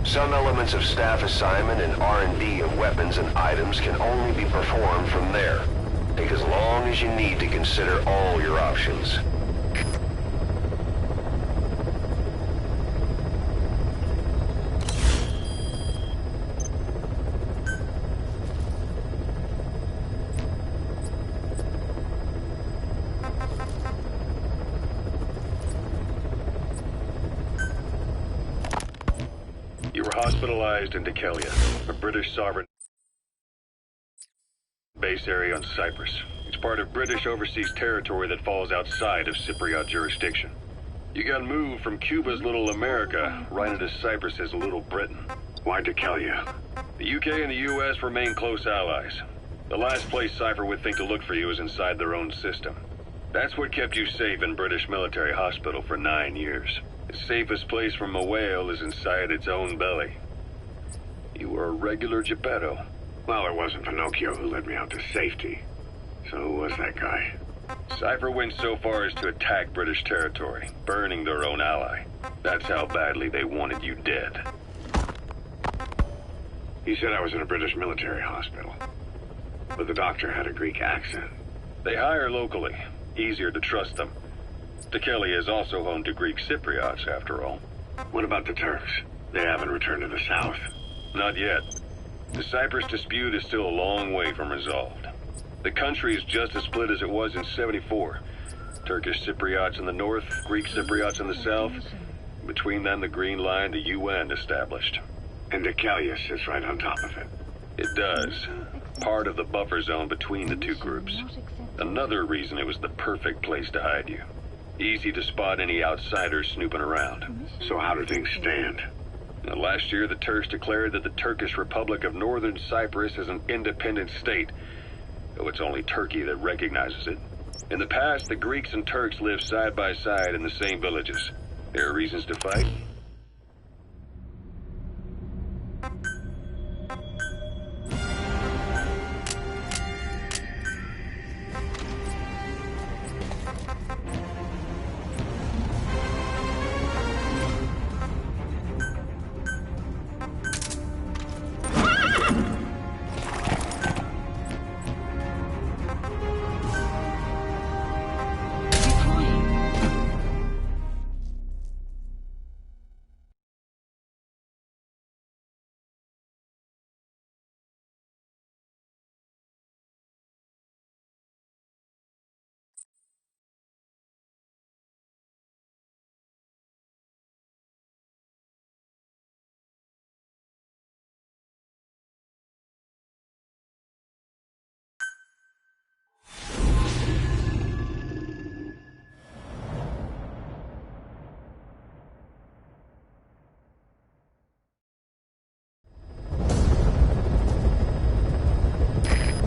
Some elements of staff assignment and R&D of weapons and items can only be performed from there. Take as long as you need to consider all your options. You were hospitalized in Dikelia, a British sovereign base area on Cyprus. It's part of British overseas territory that falls outside of Cypriot jurisdiction. You got moved from Cuba's Little America right into Cyprus's Little Britain. Why Dikelia? The UK and the US remain close allies. The last place Cypher would think to look for you is inside their own system. That's what kept you safe in British military hospital for 9 years. The safest place from a whale is inside its own belly. You were a regular Geppetto. Well, it wasn't Pinocchio who led me out to safety. So who was that guy? Cypher went so far as to attack British territory, burning their own ally. That's how badly they wanted you dead. He said I was in a British military hospital. But the doctor had a Greek accent. They hire locally. Easier to trust them. Dikelia is also home to Greek Cypriots, after all. What about the Turks? They haven't returned to the south. Not yet. The Cyprus dispute is still a long way from resolved. The country is just as split as it was in '74. Turkish Cypriots in the north, Greek Cypriots in the south. Between them, the Green Line, the UN established. And Dikelia sits right on top of it. It does. Part of the buffer zone between the two groups. Another reason it was the perfect place to hide you. Easy to spot any outsiders snooping around. So how do things stand? Now, last year, the Turks declared that the Turkish Republic of Northern Cyprus is an independent state, though it's only Turkey that recognizes it. In the past, the Greeks and Turks lived side by side in the same villages. There are reasons to fight.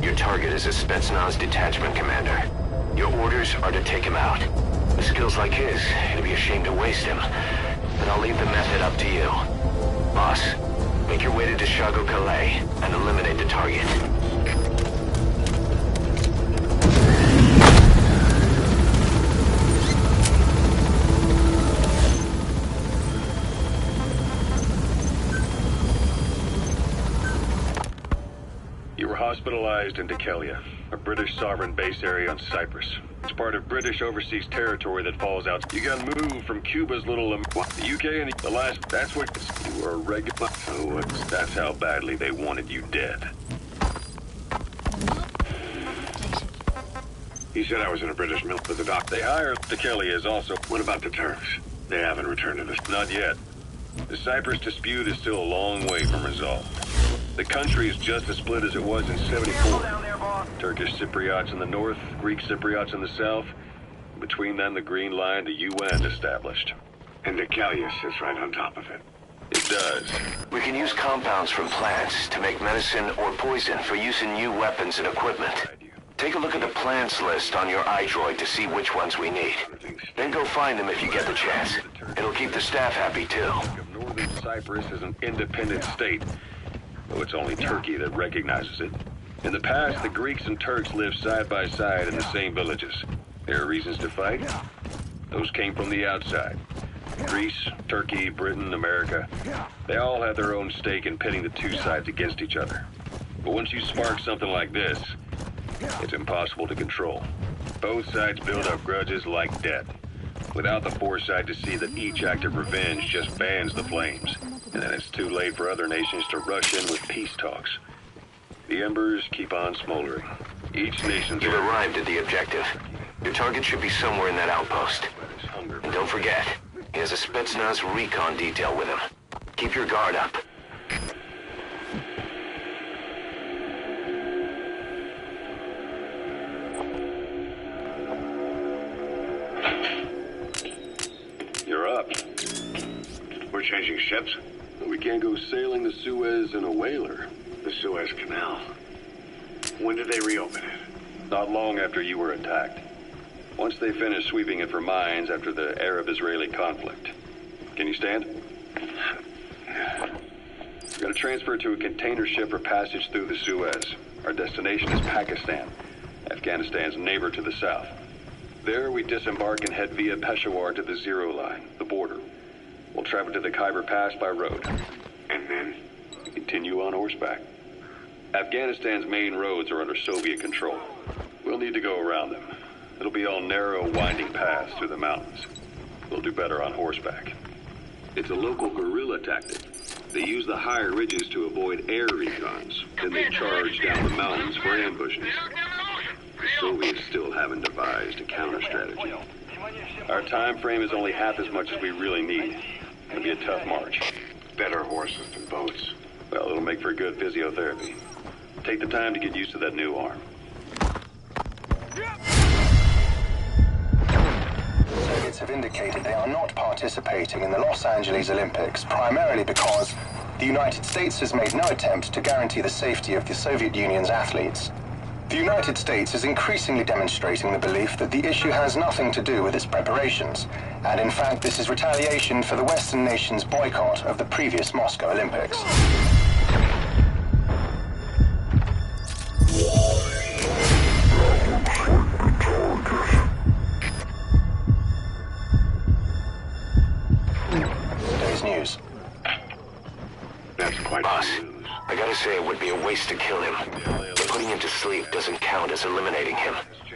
Your target is a Spetsnaz detachment commander. Your orders are to take him out. With skills like his, it'd be a shame to waste him. But I'll leave the method up to you. Boss, make your way to Deshago Calais and eliminate the target. You were hospitalized in Dikelia, a British sovereign base area on Cyprus. It's part of British overseas territory that falls out. You got moved from Cuba's Little the UK and the last. That's what you were a regular. So that's how badly they wanted you dead. He said I was in a British military, but the doctor. They hired Dikelia is also. What about the Turks? They haven't returned to the... Not yet. The Cyprus dispute is still a long way from resolved. The country is just as split as it was in '74. Turkish Cypriots in the north, Greek Cypriots in the south. Between them, the Green Line, the UN established. And Dikelia sits right on top of it. It does. We can use compounds from plants to make medicine or poison for use in new weapons and equipment. Take a look at the plants list on your iDroid to see which ones we need. Then go find them if you get the chance. It'll keep the staff happy too. Northern Cyprus is an independent state, though it's only Turkey that recognizes it. In the past, the Greeks and Turks lived side by side in the same villages. There are reasons to fight. Those came from the outside. Greece, Turkey, Britain, America, they all have their own stake in pitting the two sides against each other. But once you spark something like this, it's impossible to control. Both sides build up grudges like death, without the foresight to see that each act of revenge just fans the flames, and then it's too late for other nations to rush in with peace talks. The embers keep on smoldering. Each nation's... You've arrived at the objective. Your target should be somewhere in that outpost. And don't forget, he has a Spetsnaz recon detail with him. Keep your guard up. You're up. We're changing ships? We can't go sailing the Suez in a whaler. The Suez Canal. When did they reopen it? Not long after you were attacked. Once they finished sweeping it for mines after the Arab-Israeli conflict. Can you stand? We're gonna transfer to a container ship for passage through the Suez. Our destination is Pakistan, Afghanistan's neighbor to the south. There we disembark and head via Peshawar to the Zero Line, the border. We'll travel to the Khyber Pass by road. And then? Continue on horseback. Afghanistan's main roads are under Soviet control. We'll need to go around them. It'll be all narrow, winding paths through the mountains. We'll do better on horseback. It's a local guerrilla tactic. They use the higher ridges to avoid air recons. Then they charge down the mountains for ambushes. The Soviets still haven't devised a counter-strategy. Our time frame is only half as much as we really need. It'll be a tough march. Better horses than boats. Well, it'll make for good physiotherapy. Take the time to get used to that new arm. Soviets have indicated they are not participating in the Los Angeles Olympics, primarily because the United States has made no attempt to guarantee the safety of the Soviet Union's athletes. The United States is increasingly demonstrating the belief that the issue has nothing to do with its preparations, and in fact this is retaliation for the Western nations' boycott of the previous Moscow Olympics. Today's news. That's quite Boss, some news. I gotta say it would be a waste to kill him. But putting him to sleep doesn't count as eliminating him.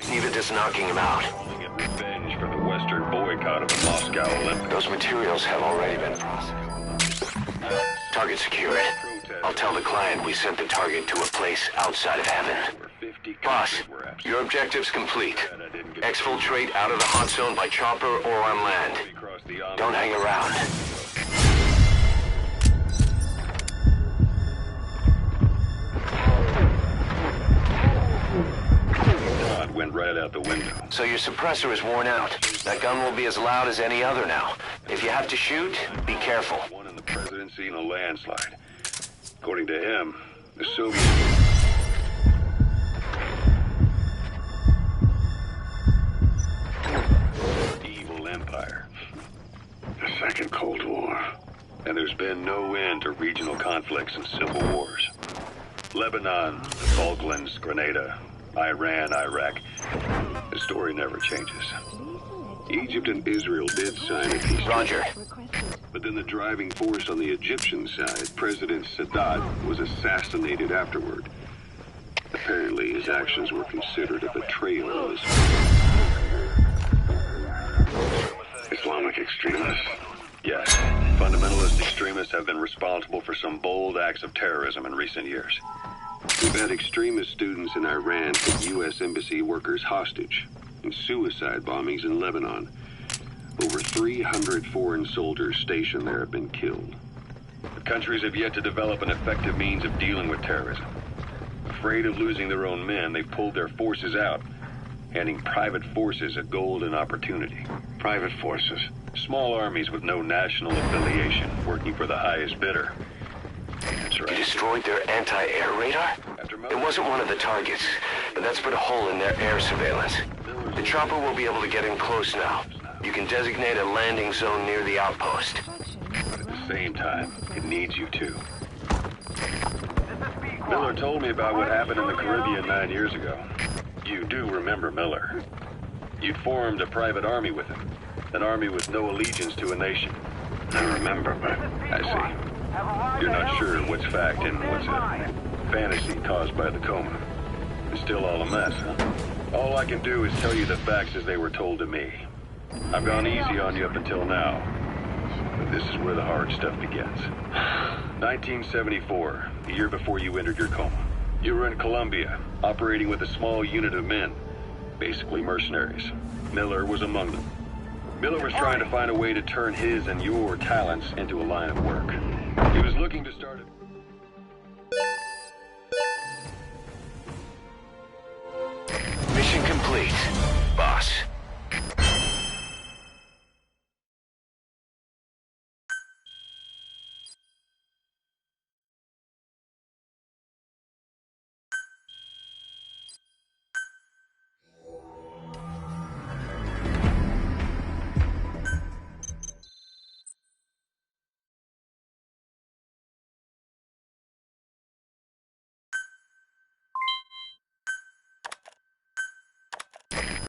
Neither does knocking him out. Get revenge for the Western boycott of the Moscow Olympics. Those materials have already been processed. Target secured. I'll tell the client we sent the target to a place outside of heaven. Boss, your objective's complete. Exfiltrate out of the hot zone by chopper or on land. Don't hang around. Went right out the window. So your suppressor is worn out. That gun will be as loud as any other now. If you have to shoot, be careful. Won in the presidency in a landslide. According to him, the Soviets... evil empire. The Second Cold War. And there's been no end to regional conflicts and civil wars. Lebanon, the Falklands, Grenada, Iran, Iraq. The story never changes. Egypt and Israel did sign a peace. Roger. But then the driving force on the Egyptian side, President Sadat, was assassinated afterward. Apparently, his actions were considered a betrayal of his... Islamic extremists? Yes, fundamentalist extremists have been responsible for some bold acts of terrorism in recent years. We've had extremist students in Iran take U.S. embassy workers hostage, and suicide bombings in Lebanon. Over 300 foreign soldiers stationed there have been killed. The countries have yet to develop an effective means of dealing with terrorism. Afraid of losing their own men, they pulled their forces out, handing private forces a golden opportunity. Private forces? Small armies with no national affiliation, working for the highest bidder. That's right. You destroyed their anti-air radar? It wasn't one of the targets, but that's put a hole in their air surveillance. The chopper will be able to get in close now. You can designate a landing zone near the outpost. But at the same time, it needs you too. Miller told me about what happened in the Caribbean 9 years ago. You do remember Miller. You'd formed a private army with him, An army with no allegiance to a nation. I remember, but I see. You're not sure what's fact and what's a fantasy caused by the coma. It's still all a mess, huh? All I can do is tell you the facts as they were told to me. I've gone easy on you up until now, but this is where the hard stuff begins. 1974, the year before you entered your coma. You were in Colombia, operating with a small unit of men, basically mercenaries. Miller was among them. Miller was trying to find a way to turn his and your talents into a line of work. He was looking to start a... Mission complete, boss.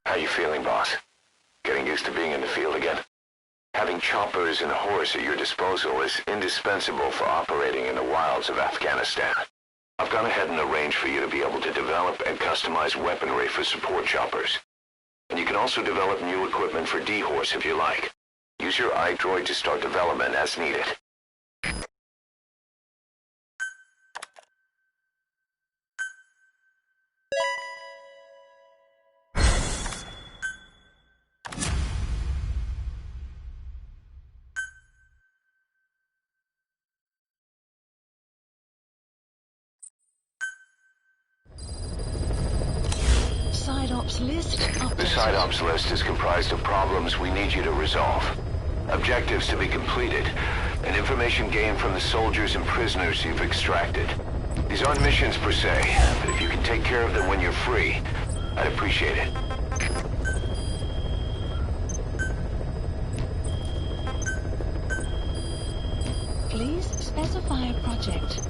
How you feeling, boss? Getting used to being in the field again? Having choppers and a horse at your disposal is indispensable for operating in the wilds of Afghanistan. I've gone ahead and arranged for you to be able to develop and customize weaponry for support choppers. And you can also develop new equipment for D-Horse if you like. Use your iDroid to start development as needed. Side ops list updated. The side ops list is comprised of problems we need you to resolve, objectives to be completed, and information gained from the soldiers and prisoners you've extracted. These aren't missions per se, but if you can take care of them when you're free, I'd appreciate it. Please specify a project.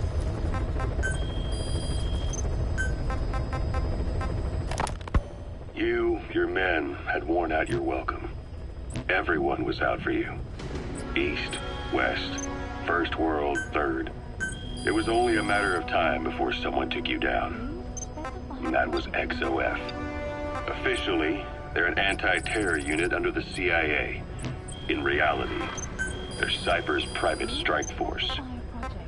You, your men, had worn out your welcome. Everyone was out for you. East, West, First World, Third. It was only a matter of time before someone took you down. And that was XOF. Officially, they're an anti-terror unit under the CIA. In reality, they're Cypher's private strike force.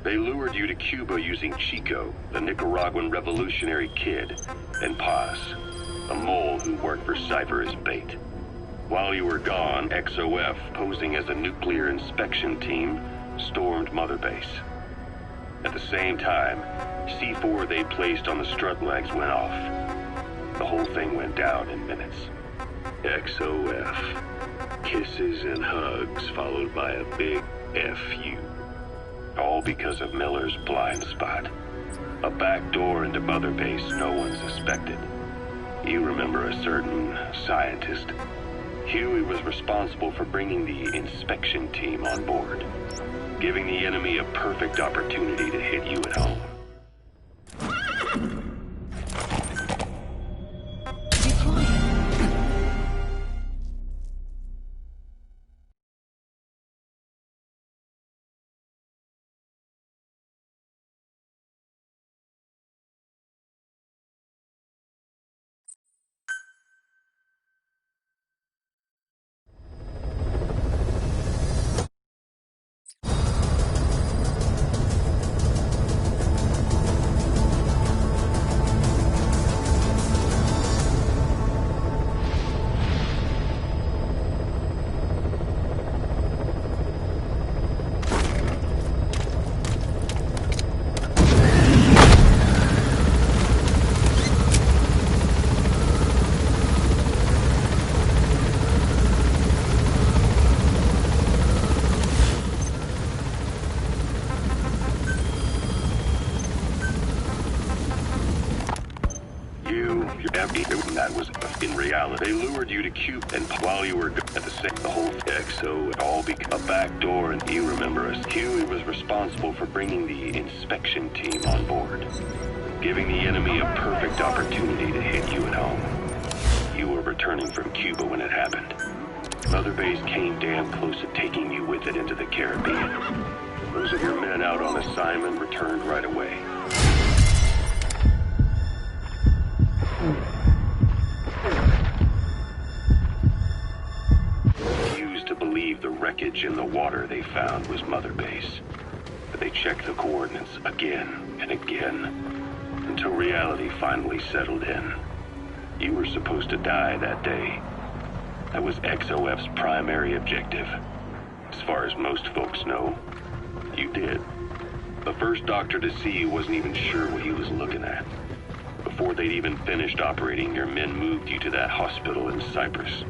They lured you to Cuba using Chico, the Nicaraguan revolutionary kid, and Paz, a mole who worked for Cypher as bait. While you were gone, XOF, posing as a nuclear inspection team, stormed Mother Base. At the same time, C4 they placed on the strut legs went off. The whole thing went down in minutes. XOF. Kisses and hugs followed by a big FU. All because of Miller's blind spot. A back door into Mother Base no one suspected. You remember a certain scientist. Huey was responsible for bringing the inspection team on board, giving the enemy a perfect opportunity to hit you at home. That was in reality. They lured you to Cuba, and while you were at the whole XO, it all became a back door, and you remember us. Huey was responsible for bringing the inspection team on board, giving the enemy a perfect opportunity to hit you at home. You were returning from Cuba when it happened. Mother Base came damn close to taking you with it into the Caribbean. Those of your men out on assignment returned right away. Refused to believe the wreckage in the water they found was Mother Base. But they checked the coordinates again and again, until reality finally settled in. You were supposed to die that day. That was XOF's primary objective. As far as most folks know, you did. The first doctor to see you wasn't even sure what he was looking at. Before they'd even finished operating, your men moved you to that hospital in Cyprus.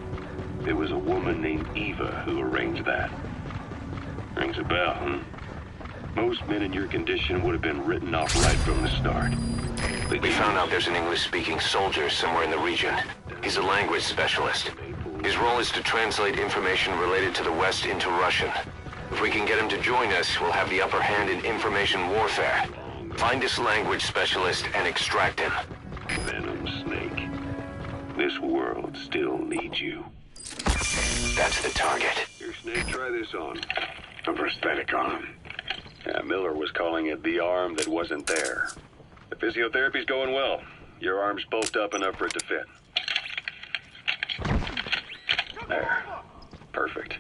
It was a woman named Eva who arranged that. Rings a bell, huh? Most men in your condition would have been written off right from the start. We found out there's an English-speaking soldier somewhere in the region. He's a language specialist. His role is to translate information related to the West into Russian. If we can get him to join us, we'll have the upper hand in information warfare. Find this language specialist and extract him. Venom Snake. This world still needs you. That's the target. Here, Snake, try this on. A prosthetic arm. Yeah, Miller was calling it the arm that wasn't there. The physiotherapy's going well. Your arm's bulked up enough for it to fit. There. Perfect.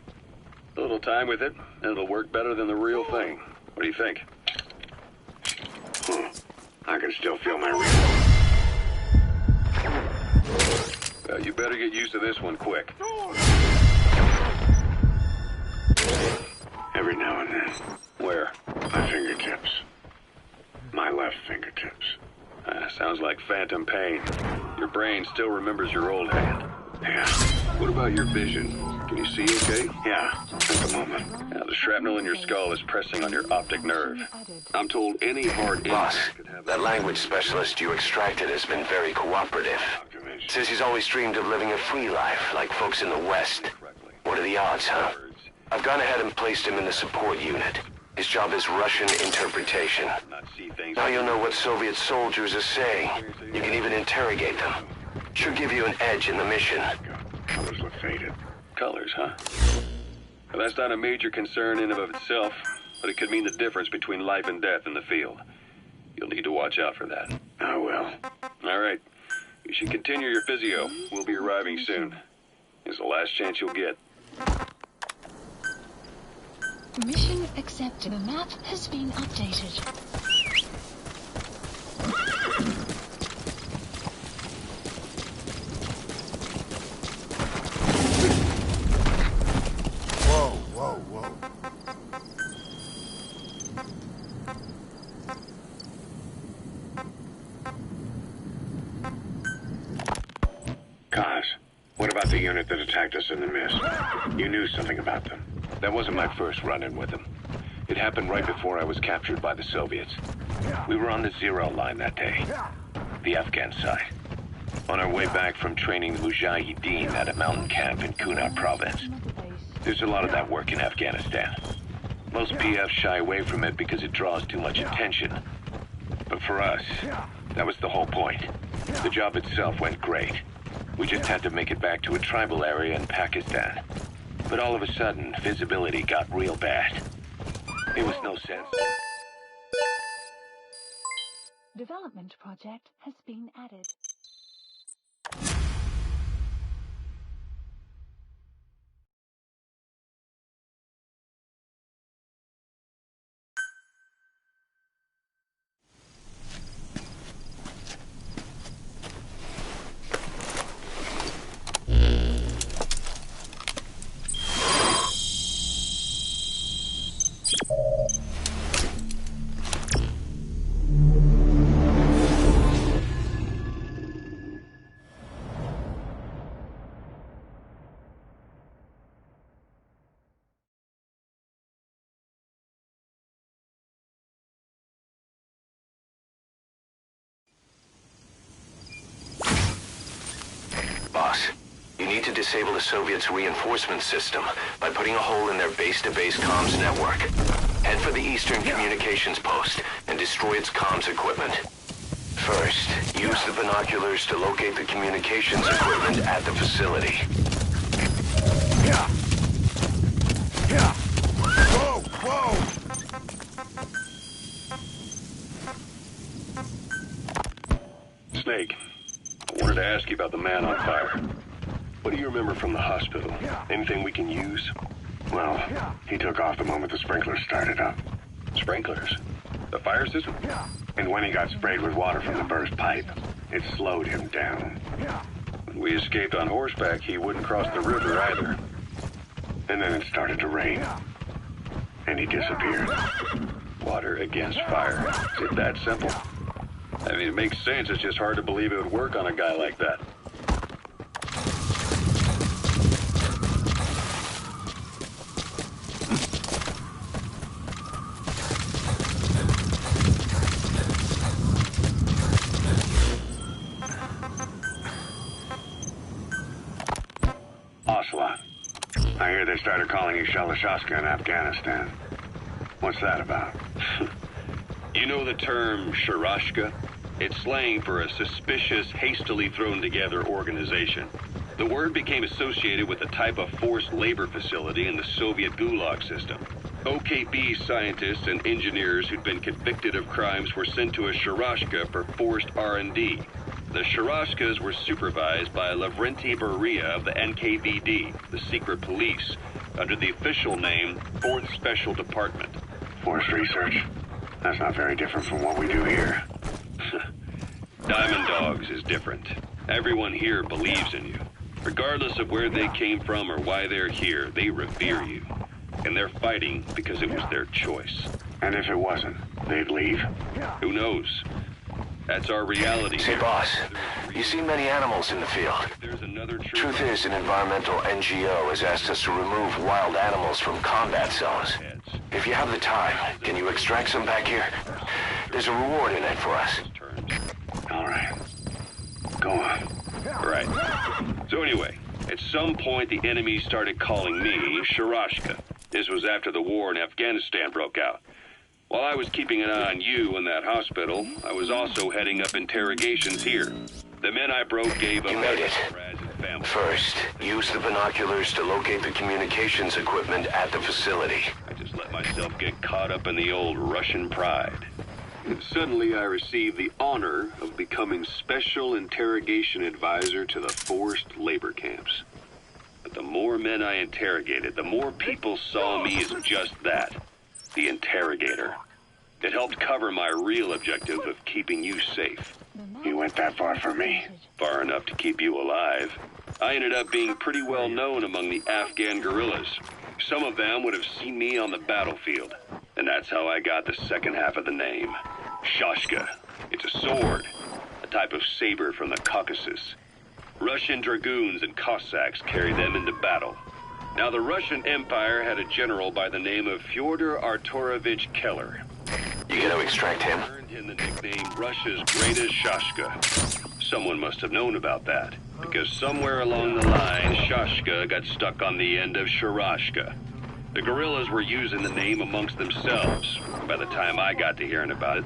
A little time with it, and it'll work better than the real thing. What do you think? I can still feel my Well, you better get used to this one quick. every now and then. Where? My fingertips. My left fingertips. Sounds like phantom pain. Your brain still remembers your old hand. Yeah. What about your vision? Can you see okay? Yeah. At the moment. Now, the shrapnel in your skull is pressing on your optic nerve. I'm told any hard Boss, impact could have that language specialist you extracted has been very cooperative. Says he's always dreamed of living a free life, like folks in the West. What are the odds, huh? I've gone ahead and placed him in the support unit. His job is Russian interpretation. Not see things. Now you'll know what Soviet soldiers are saying. You can even interrogate them. Should give you an edge in the mission. Colors look faded. Colors, huh? Well, that's not a major concern in and of itself, but it could mean the difference between life and death in the field. You'll need to watch out for that. I will. All right. You should continue your physio. We'll be arriving soon. It's the last chance you'll get. Mission accepted. The map has been updated. Whoa. Kaz, what about the unit that attacked us in the mist? You knew something about them. That wasn't my first run-in with them. It happened right before I was captured by the Soviets. We were on the zero line that day, the Afghan side. On our way back from training the Mujahideen at a mountain camp in Kunar province. There's a lot of that work in Afghanistan. Most PFs shy away from it because it draws too much attention. But for us, that was the whole point. The job itself went great. We just had to make it back to a tribal area in Pakistan. But all of a sudden, visibility got real bad. It was no sense. Development project has been added. Boss, you need to disable the Soviets' reinforcement system by putting a hole in their base-to-base comms network. Head for the Eastern Communications Post and destroy its comms equipment. First, use the binoculars to locate the communications equipment at the facility. Whoa, whoa! Snake, I wanted to ask you about the man on fire. What do you remember from the hospital? Anything we can use? Well, he took off the moment the sprinklers started up. Sprinklers? The fire system? And when he got sprayed with water from the burst pipe, it slowed him down. When we escaped on horseback, he wouldn't cross the river either. And then it started to rain. And he disappeared. Water against fire. Is it that simple? I mean, it makes sense. It's just hard to believe it would work on a guy like that. Ocelot. I hear they started calling you Shalashaska in Afghanistan. What's that about? You know the term Sharashka? It's slang for a suspicious, hastily thrown together organization. The word became associated with a type of forced labor facility in the Soviet Gulag system. OKB scientists and engineers who'd been convicted of crimes were sent to a Sharashka for forced R&D. The Sharashkas were supervised by Lavrenti Beria of the NKVD, the secret police, under the official name 4th Special Department. Forced research? That's not very different from what we do here. Diamond Dogs is different. Everyone here believes in you. Regardless of where they came from or why they're here, they revere you. And they're fighting because it was their choice. And if it wasn't, they'd leave? Who knows? That's our reality. Say, boss, you see many animals in the field. There's another Truth is, an environmental NGO has asked us to remove wild animals from combat zones. If you have the time, can you extract some back here? There's a reward in it for us. All right. Go on. Right. So anyway, at some point the enemy started calling me Sharashka. This was after the war in Afghanistan broke out. While I was keeping an eye on you in that hospital, I was also heading up interrogations here. The men I broke gave up You made it. family. First, use the binoculars to locate the communications equipment at the facility. I just let myself get caught up in the old Russian pride. And suddenly I received the honor of becoming Special Interrogation Advisor to the forced labor camps. But the more men I interrogated, the more people saw me as just that, the interrogator. It helped cover my real objective of keeping you safe. You went that far for me? Far enough to keep you alive. I ended up being pretty well known among the Afghan guerrillas. Some of them would have seen me on the battlefield. And that's how I got the second half of the name. Shashka. It's a sword, a type of saber from the Caucasus. Russian dragoons and Cossacks carry them into battle. Now, the Russian Empire had a general by the name of Fyodor Arturovich Keller. You gonna extract him? Earned him the nickname Russia's greatest Shashka. Someone must have known about that, because somewhere along the line, Shashka got stuck on the end of Sharashka. The guerrillas were using the name amongst themselves. By the time I got to hearing about it,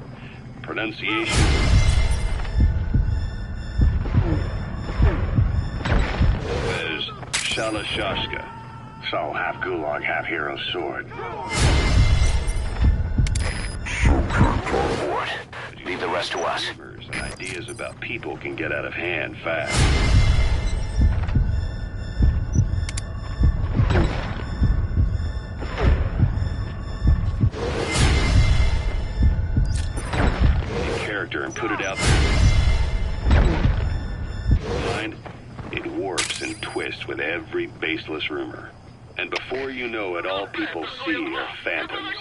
pronunciation was Shalashashka. So, half Gulag, half Hero Sword. Forward. Leave the rest to us. Rumors and ideas about people can get out of hand fast. Character and put it out there. Mind, it warps and twists with every baseless rumor. And before you know it, all people see are phantoms.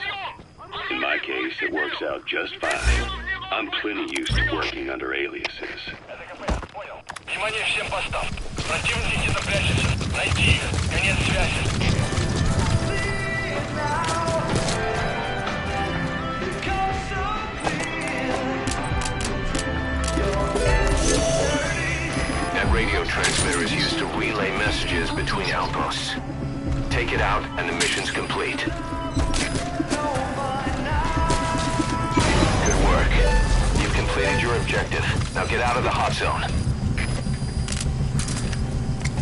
In my case, it works out just fine. I'm plenty used to working under aliases. Внимание всем постам. Противники где-то прячутся. Найти их. Конец связи. That radio transmitter is used to relay messages between outposts. Take it out, and the mission's complete. Good work. You've completed your objective. Now get out of the hot zone.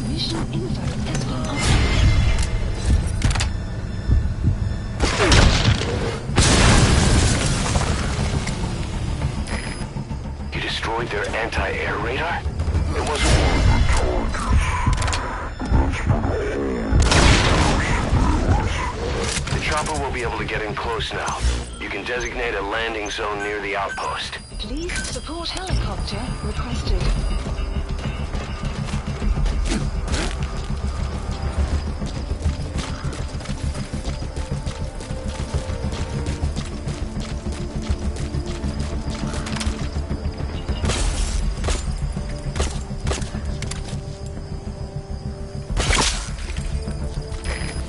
Mission info has been updated. destroyed their anti-air radar? It wasn't... The chopper will be able to get in close now. You can designate a landing zone near the outpost. Please support helicopter requested.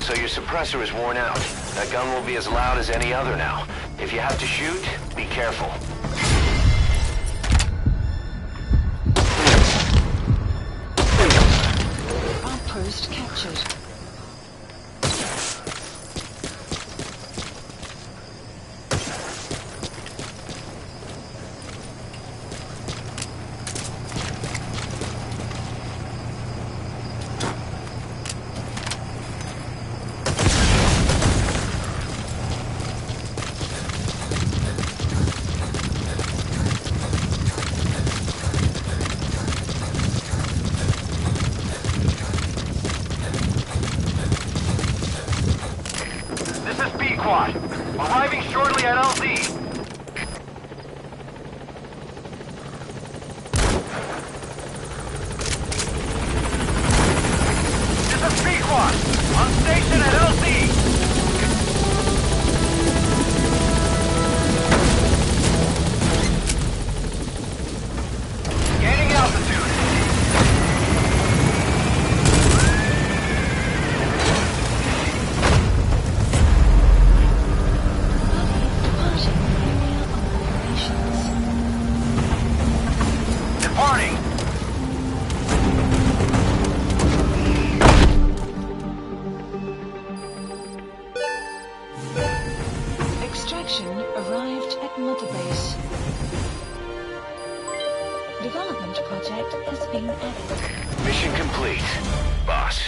So your suppressor is worn out. That gun will be as loud as any other now. If you have to shoot, be careful. Outpost captured. Squad. Arriving shortly at LZ. This is P-Quad. On station at LZ. Gaining altitude. Departing! Extraction arrived at Mother Base. Development project has been added. Mission complete, boss.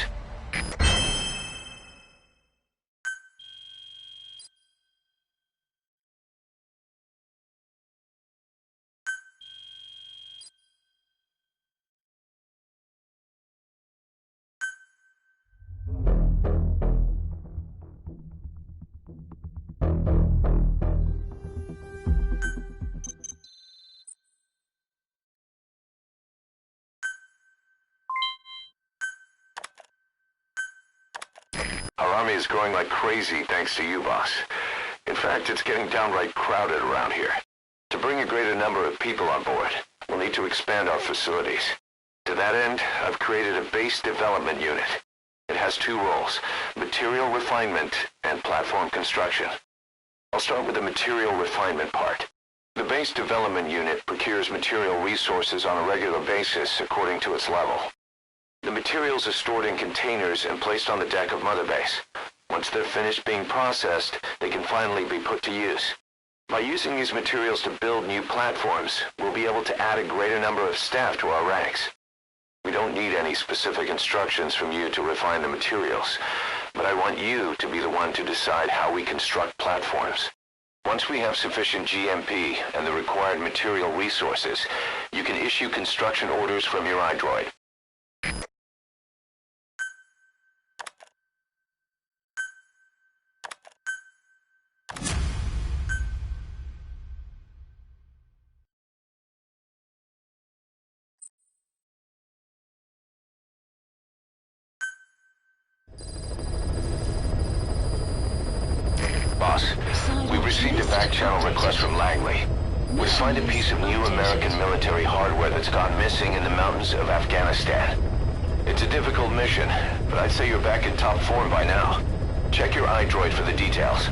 Our army is growing like crazy thanks to you, boss. In fact, it's getting downright crowded around here. To bring a greater number of people on board, we'll need to expand our facilities. To that end, I've created a base development unit. It has two roles, material refinement and platform construction. I'll start with the material refinement part. The base development unit procures material resources on a regular basis according to its level. The materials are stored in containers and placed on the deck of Mother Base. Once they're finished being processed, they can finally be put to use. By using these materials to build new platforms, we'll be able to add a greater number of staff to our ranks. We don't need any specific instructions from you to refine the materials, but I want you to be the one to decide how we construct platforms. Once we have sufficient GMP and the required material resources, you can issue construction orders from your iDroid. Boss, we've received a back-channel request from Langley. We find a piece of new American military hardware that's gone missing in the mountains of Afghanistan. It's a difficult mission, but I'd say you're back in top form by now. Check your iDroid for the details.